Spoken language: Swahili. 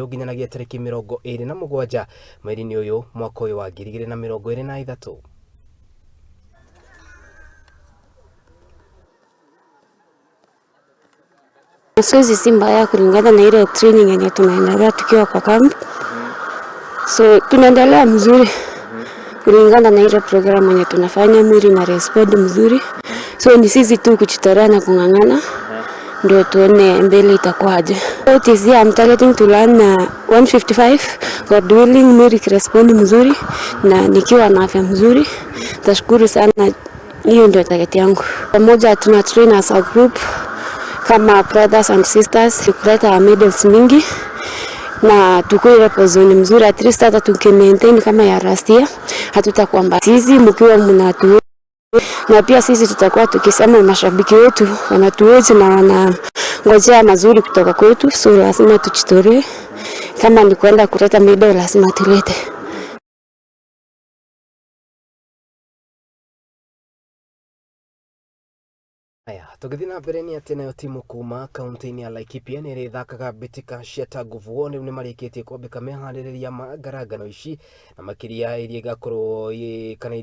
uyu nginyanagia tariki 27 mweri-ini uyu mwaka uyu wa 2023. Mazoezi si mbaya kulingana na ile training yenye tunaendelea tukiwa kwa kambi. So tunaendelea mzuri kulingana na ile program yenye tunafanya, mwili na respond mzuri. So ni sisi tu kujitolea na kung'ang'ana ndio tuone mbele itakuwaje. I'm targeting to learn 155 God willing, mwili respond mzuri na nikiwa na afya mzuri. Tashukuru sana, hiyo ndio target yangu. Pamoja tuna train as a group kama brothers and sisters, kuleta medals mingi na tukue represent mzuri, at least hata tukimaintain kama ya last year hatutakuwa mbaya. Sisi mkiwa mnatu na pia sisi tutakuwa tukisema mashabiki wetu wanatuoje na wanangojea mazuri kutoka kwetu, so lazima tujitolee. Kama ni kwenda kuleta medal lazima tulete. Aya, tugithina mbere ni ati nayo timu kuma kaunti-ini ya Laikipia ni rithakaga mbitika cia nguvu ni marikitie kwambika meharĩrĩria ma ngaragano ici na makiria iria igakorwo kana